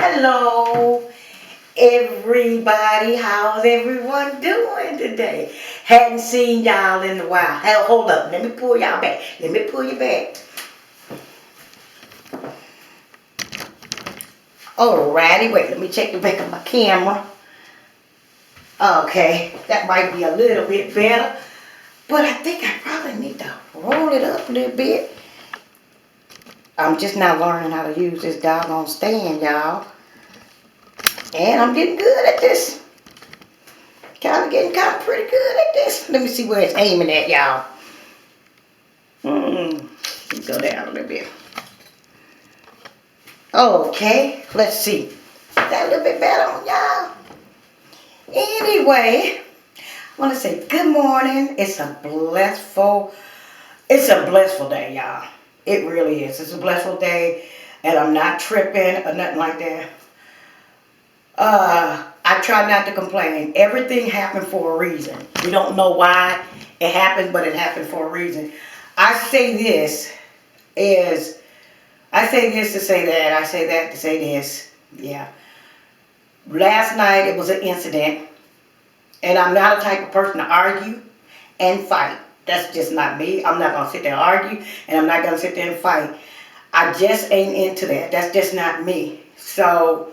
Hello, everybody. How's everyone doing today? Hadn't seen y'all in a while. Hell, hold up. Let me pull y'all back. Let me pull you back. Alrighty, wait. Let me check the back of my camera. Okay, that might be a little bit better. But I think I probably need to roll it up a little bit. I'm just now learning how to use this doggone stand, y'all. And I'm getting good at this. Getting pretty good at this. Let me see where it's aiming at, y'all. Let me go down a little bit. Okay, let's see. Is that a little bit better on y'all? Anyway, I want to say good morning. It's a blissful day, y'all. It really is. It's a blissful day, and I'm not tripping or nothing like that. I try not to complain. Everything happened for a reason. We don't know why it happened, but it happened for a reason. I say this to say that. I say that to say this. Yeah. Last night it was an incident, and I'm not a type of person to argue and fight. That's just not me. I'm not going to sit there and argue, and I'm not going to sit there and fight. I just ain't into that. That's just not me. So,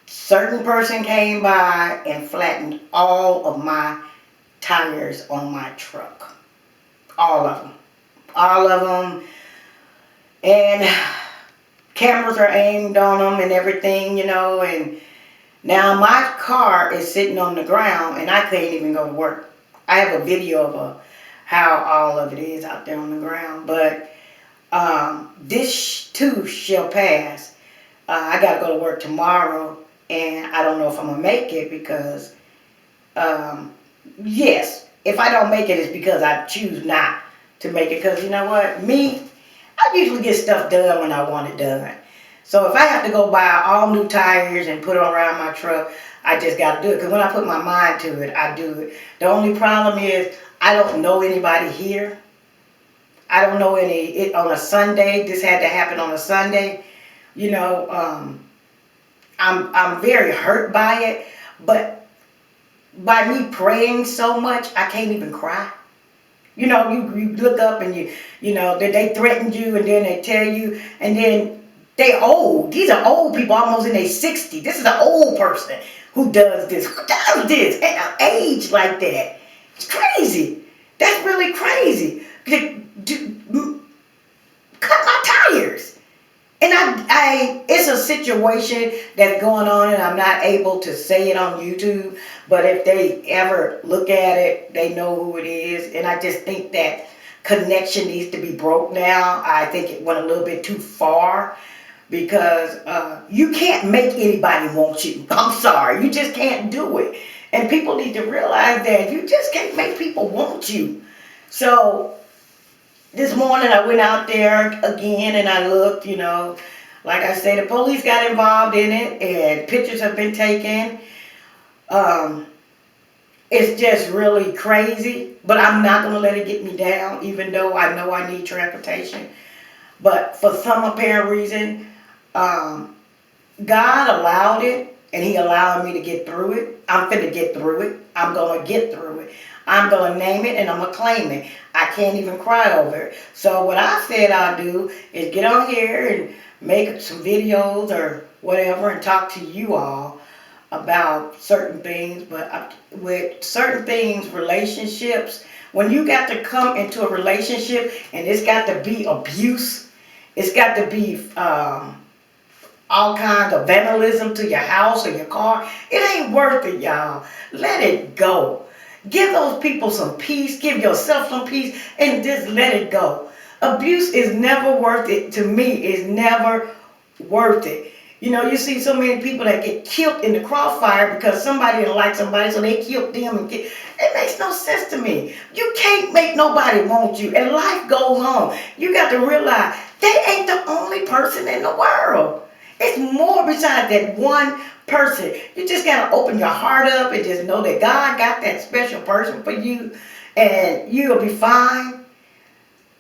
certain person came by and flattened all of my tires on my truck. All of them. All of them. And cameras are aimed on them and everything, you know. And now my car is sitting on the ground and I can't even go to work. I have a video of how all of it is out there on the ground. But this too shall pass. I got to go to work tomorrow. And I don't know if I'm going to make it because, yes, if I don't make it, it's because I choose not to make it. Because you know what? Me, I usually get stuff done when I want it done. So if I have to go buy all new tires and put it around my truck, I just got to do it. Because when I put my mind to it, I do it. The only problem is I don't know anybody here. I don't know on a Sunday. This had to happen on a Sunday. You know, I'm very hurt by it, but by me praying so much, I can't even cry. You know, you look up and you know, they threaten you and then they tell you, and then they old. These are old people, almost in their 60s. This is an old person who does this. Who does this at an age like that? It's crazy. That's really crazy. Cut my tires. And it's a situation that's going on and I'm not able to say it on YouTube. But if they ever look at it, they know who it is. And I just think that connection needs to be broke now. I think it went a little bit too far because you can't make anybody want you. I'm sorry. You just can't do it. And people need to realize that you just can't make people want you. So this morning I went out there again and I looked, you know, like I said, the police got involved in it and pictures have been taken. It's just really crazy, but I'm not going to let it get me down, even though I know I need transportation. But for some apparent reason, God allowed it and he allowed me to get through it. I'm finna get through it. I'm going to get through it. I'm going to name it and I'm going to claim it. I can't even cry over it. So what I said I'll do is get on here and make some videos or whatever and talk to you all about certain things. But with certain things, relationships, when you got to come into a relationship and it's got to be abuse, it's got to be all kinds of vandalism to your house or your car, it ain't worth it, y'all. Let it go. Give those people some peace. Give yourself some peace and just let it go. Abuse is never worth it. To me, it's never worth it. You know, you see so many people that get killed in the crossfire because somebody didn't like somebody, so they killed them. It makes no sense to me. You can't make nobody want you, and life goes on. You got to realize they ain't the only person in the world. It's more besides that one person. You just got to open your heart up and just know that God got that special person for you and you'll be fine.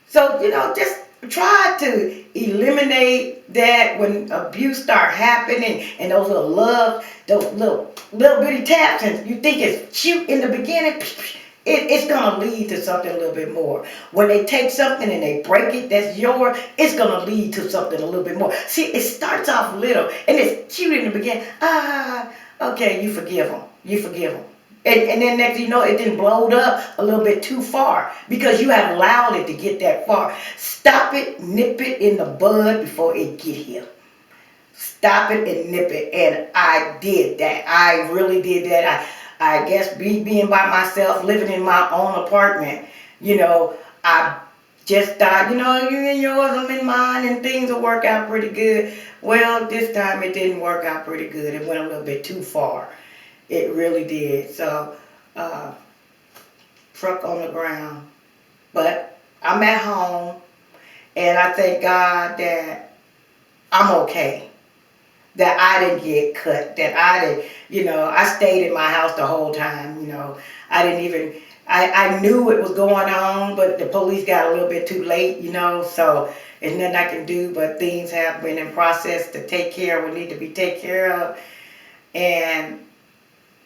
So, you know, just try to eliminate that when abuse start happening, and those little bitty taps, and you think it's cute in the beginning. It's gonna lead to something a little bit more. When they take something and they break it that's yours, it's gonna lead to something a little bit more. See, it starts off little and it's cute in the beginning. Okay, you forgive them. You forgive them. And then next thing you know, it didn't blow up a little bit too far because you have allowed it to get that far. Stop it, nip it in the bud before it get here. Stop it and nip it. And I did that. I really did that. I guess being by myself, living in my own apartment, I just thought, you in yours, I'm in mine, and things will work out pretty good. Well, this time it didn't work out pretty good. It went a little bit too far. It really did. So, truck on the ground. But I'm at home, and I thank God that I'm okay. That I didn't get cut. That I didn't, I stayed in my house the whole time, I didn't even, I knew it was going on, but the police got a little bit too late, so there's nothing I can do, but things have been in process to take care of, what need to be taken care of. And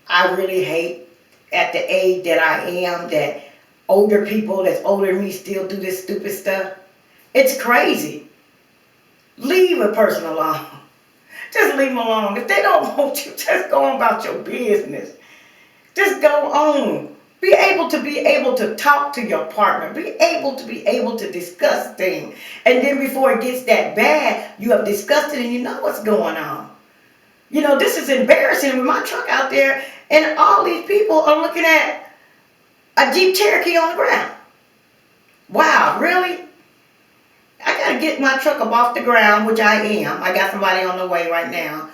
I really hate at the age that I am that older people that's older than me still do this stupid stuff. It's crazy. Leave a person alone. Just leave them alone. If they don't want you, just go on about your business. Just go on. Be able to talk to your partner. Be able to discuss things. And then before it gets that bad, you have discussed it and you know what's going on. This is embarrassing with my truck out there and all these people are looking at a Jeep Cherokee on the ground. Wow, really? I got to get my truck up off the ground, which I am. I got somebody on the way right now.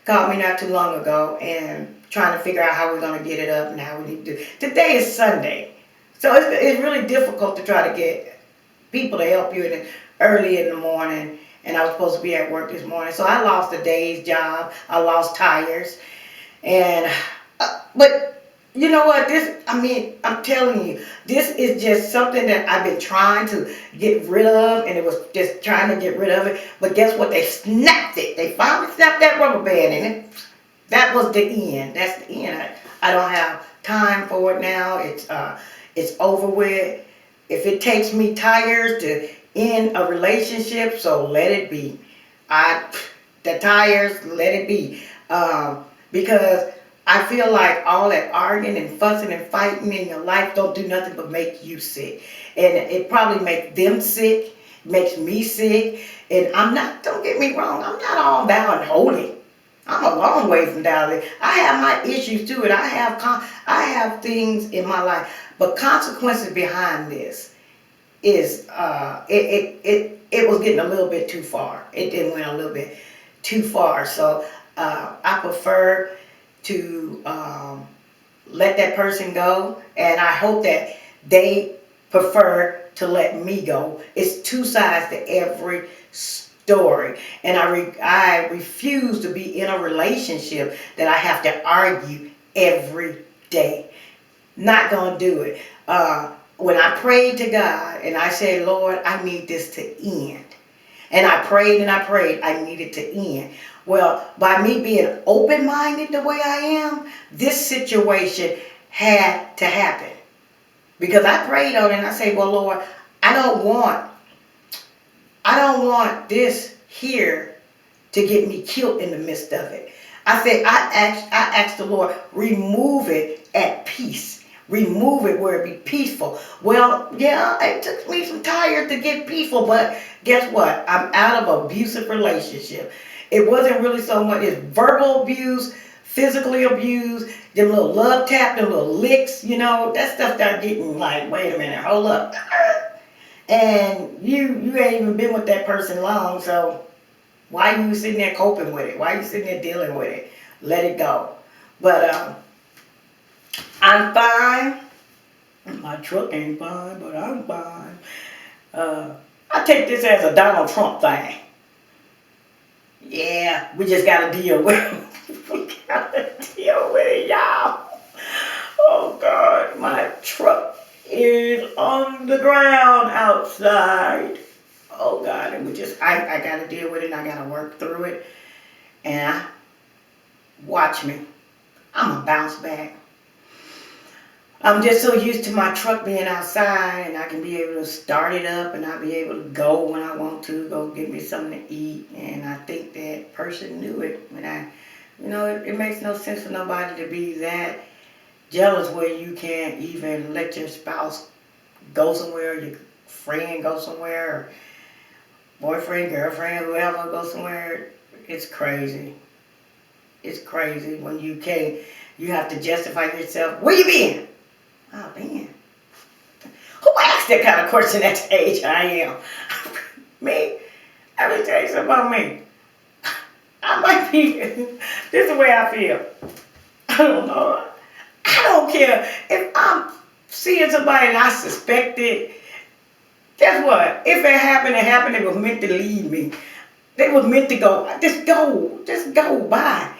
Called me not too long ago and trying to figure out how we're going to get it up and how we need to do it. Today is Sunday. So it's really difficult to try to get people to help you early in the morning. And I was supposed to be at work this morning. So I lost a day's job. I lost tires. And, but you know what, I'm telling you, this is just something that I've been trying to get rid of, and it was just trying to get rid of it. But guess what? They snapped it. They finally snapped that rubber band in it. That was the end. That's the end. I don't have time for it now. It's over with. If it takes me tires to end a relationship, so let it be. The tires, let it be. Because I feel like all that arguing and fussing and fighting in your life don't do nothing but make you sick. And it probably makes them sick, makes me sick. And don't get me wrong, I'm not all thou and holy. I'm a long way from down there. I have my issues too, and I have things in my life. But consequences behind this is, it was getting a little bit too far. It did went a little bit too far. So I prefer to let that person go, and I hope that they prefer to let me go. It's two sides to every story, and I refuse to be in a relationship that I have to argue every day. Not gonna do it. When I prayed to God and I said, Lord, I need this to end. And I prayed and I prayed, I need it to end. Well, by me being open-minded the way I am, this situation had to happen. Because I prayed on it and I said, well, Lord, I don't want this here to get me killed in the midst of it. I said, I asked the Lord, remove it at peace. Remove it where it be peaceful. Well, yeah, it took me some tires to get peaceful, but guess what? I'm out of an abusive relationship. It wasn't really so much as verbal abuse, physically abuse, them little love tap, them little licks, that stuff started getting like, wait a minute, hold up. And you ain't even been with that person long, so why are you sitting there coping with it? Why are you sitting there dealing with it? Let it go. But I'm fine. My truck ain't fine, but I'm fine. I take this as a Donald Trump thing. Yeah, we just gotta deal with it. We gotta deal with it, y'all. Oh God, my truck is on the ground outside. Oh I got to deal with it and I got to work through it. And watch me. I'm going to bounce back. I'm just so used to my truck being outside and I can be able to start it up and I'll be able to go when I want to, go get me something to eat. And I think that person knew it. And it makes no sense for nobody to be that jealous where you can't even let your spouse go somewhere, your friend go somewhere, or boyfriend, girlfriend, whoever go somewhere. It's crazy. It's crazy when you can't, you have to justify yourself. Where you been? Oh, man. Who asked that kind of question at the age I am? Me? Let me tell you something about me. I might be, this is the way I feel. I don't know. I don't care if I'm seeing somebody and I suspect it. Guess what? If it happened, it happened. It was meant to leave me. They were meant to go. Just go. Just go. Bye.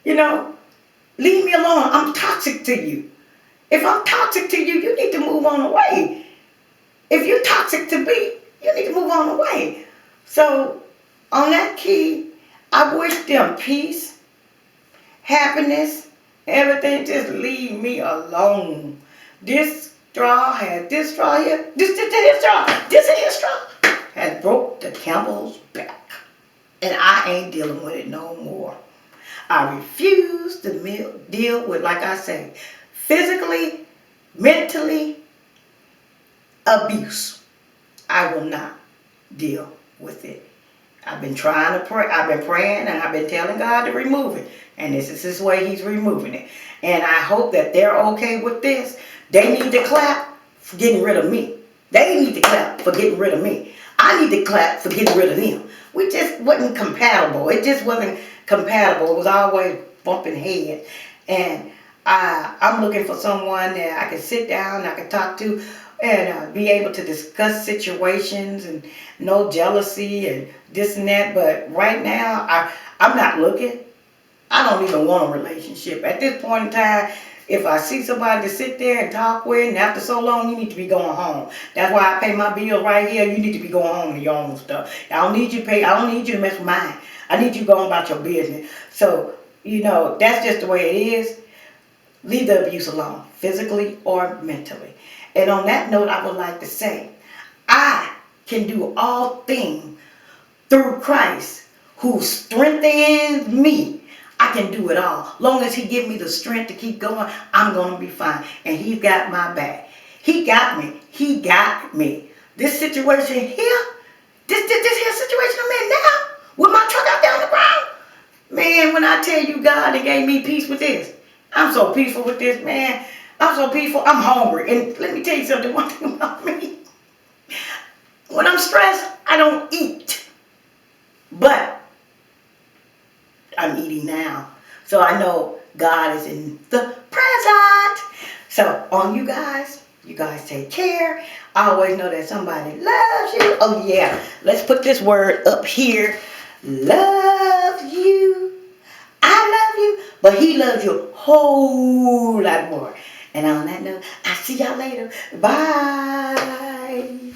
Leave me alone. I'm toxic to you. If I'm toxic to you, you need to move on away. If you're toxic to me, you need to move on away. So, on that key, I wish them peace, happiness, everything. Just leave me alone. This straw had this straw here. This is his straw. This is his straw. Has broke the camel's back. And I ain't dealing with it no more. I refuse to deal with, like I say, physically, mentally, abuse. I will not deal with it. I've been trying to pray. I've been praying and I've been telling God to remove it. And this is his way he's removing it. And I hope that they're okay with this. They need to clap for getting rid of me. They need to clap for getting rid of me. I need to clap for getting rid of them. We just wasn't compatible. It just wasn't compatible. It was always bumping heads. And I'm looking for someone that I can sit down, I can talk to, and be able to discuss situations and no jealousy and this and that. But right now, I'm not looking. I don't even want a relationship. At this point in time, if I see somebody to sit there and talk with, and after so long, you need to be going home. That's why I pay my bills right here. You need to be going home to your own stuff. I don't need you to pay. I don't need you to mess with mine. I need you going about your business. So, that's just the way it is. Leave the abuse alone, physically or mentally. And on that note, I would like to say, I can do all things through Christ who strengthens me. I can do it all. Long as he give me the strength to keep going, I'm going to be fine. And he's got my back. He got me. He got me. This situation here, this here situation I'm in now, with my truck out there on the ground, man, when I tell you God that gave me peace with this, I'm so peaceful with this, man. I'm so peaceful. I'm hungry. And let me tell you something, one thing about me. When I'm stressed, I don't eat. But I'm eating now. So I know God is in the present. So on you guys take care. I always know that somebody loves you. Oh yeah, let's put this word up here. Love you. I love you, but he loves you a whole lot more. And on that note, I'll see y'all later. Bye.